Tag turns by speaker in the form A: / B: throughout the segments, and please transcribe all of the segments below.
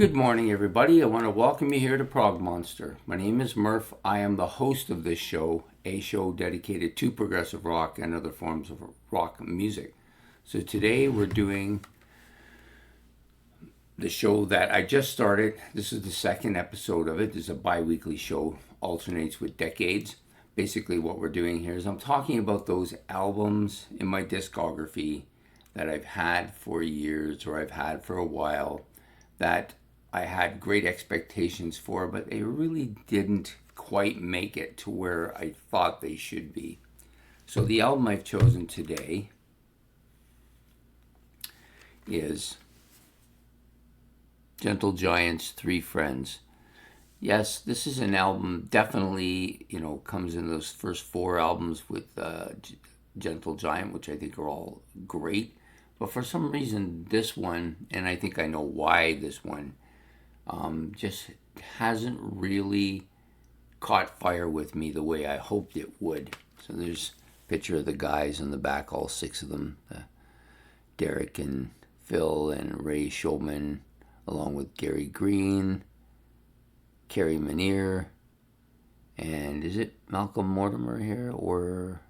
A: Good morning, everybody. I want to welcome you here to Prog Monster. My name is Murph. I am the host of this show, a show dedicated to progressive rock and other forms of rock music. So today we're doing the show that I just started. This is the second episode of it. This is a bi-weekly show, alternates with decades. Basically what we're doing here is I'm talking about those albums in my discography that I've had for years or I've had for a while that I had great expectations for, but they really didn't quite make it to where I thought they should be. So the album I've chosen today is Gentle Giant's Three Friends. Yes, this is an album, definitely, comes in those first four albums with Gentle Giant, which I think are all great. But for some reason, this one, and I think I know why this one, just hasn't really caught fire with me the way I hoped it would. So there's a picture of the guys in the back, all six of them, Derek and Phil and Ray Shulman, along with Gary Green, Kerry Manier, and is it Malcolm Mortimer here or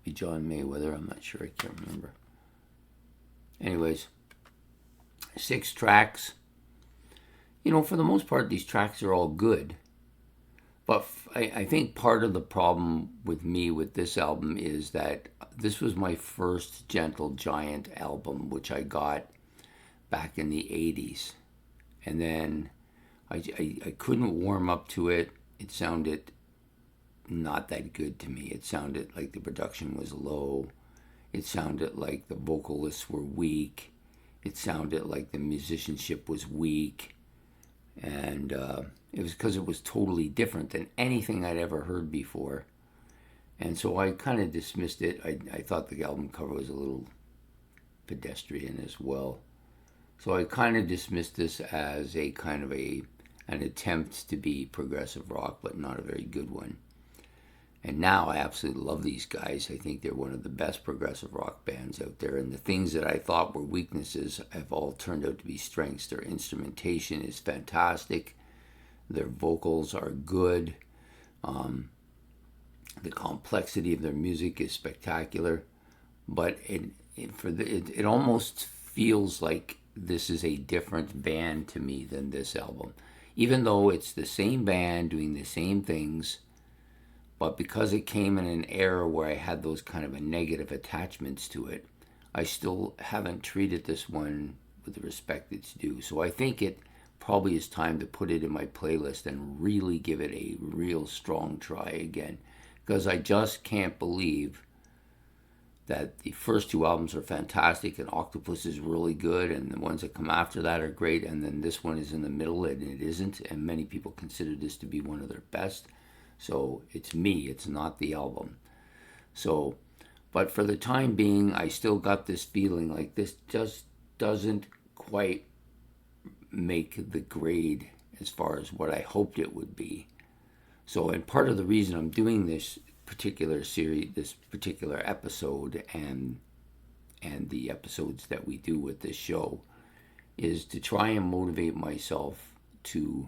A: be John Mayweather? I'm not sure. I can't remember. Anyways, 6 tracks. For the most part, these tracks are all good. But I think part of the problem with me with this album is that this was my first Gentle Giant album, which I got back in the 80s. And then I couldn't warm up to it. It sounded not that good to me. It sounded like the production was low. It sounded like the vocalists were weak. It sounded like the musicianship was weak. And it was because it was totally different than anything I'd ever heard before. And so I kind of dismissed it. I thought the album cover was a little pedestrian as well. So I kind of dismissed this as a kind of an attempt to be progressive rock, but not a very good one. And now I absolutely love these guys. I think they're one of the best progressive rock bands out there. And the things that I thought were weaknesses have all turned out to be strengths. Their instrumentation is fantastic. Their vocals are good. The complexity of their music is spectacular. But it almost feels like this is a different band to me than this album. Even though it's the same band doing the same things, but because it came in an era where I had those kind of a negative attachments to it, I still haven't treated this one with the respect it's due. So I think it probably is time to put it in my playlist and really give it a real strong try again. Because I just can't believe that the first 2 albums are fantastic and Octopus is really good and the ones that come after that are great, and then this one is in the middle and it isn't, and many people consider this to be one of their best. So it's me, it's not the album. So, but for the time being, I still got this feeling like this just doesn't quite make the grade as far as what I hoped it would be. So, and part of the reason I'm doing this particular series, this particular episode, and the episodes that we do with this show, is to try and motivate myself to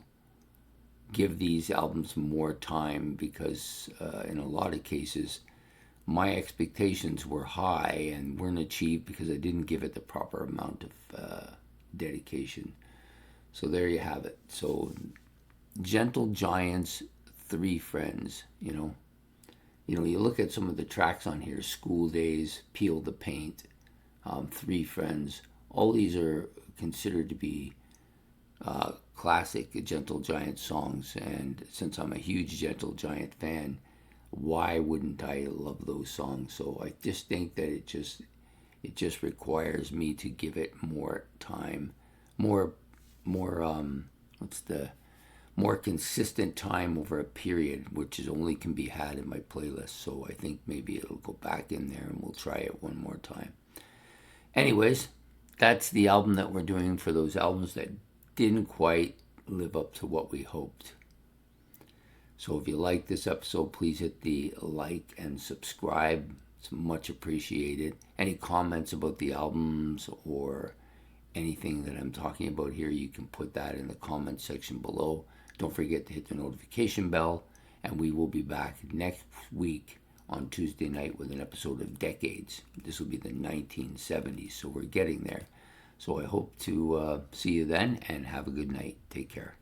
A: give these albums more time, because in a lot of cases my expectations were high and weren't achieved because I didn't give it the proper amount of dedication. So there you have it. So Gentle Giant's Three Friends. You look at some of the tracks on here: School Days, Peel the Paint, Three Friends. All these are considered to be classic Gentle Giant songs, and since I'm a huge Gentle Giant fan, why wouldn't I love those songs? So I just think that it just requires me to give it more time, more consistent time over a period, which is only can be had in my playlist. So I think maybe it'll go back in there and we'll try it one more time. Anyways, that's the album that we're doing for those albums that didn't quite live up to what we hoped. So if you like this episode, please hit the like and subscribe. It's much appreciated. Any comments about the albums or anything that I'm talking about here, you can put that in the comment section below. Don't forget to hit the notification bell, and we will be back next week on Tuesday night with an episode of Decades. This will be the 1970s, so we're getting there. So I hope to see you then, and have a good night. Take care.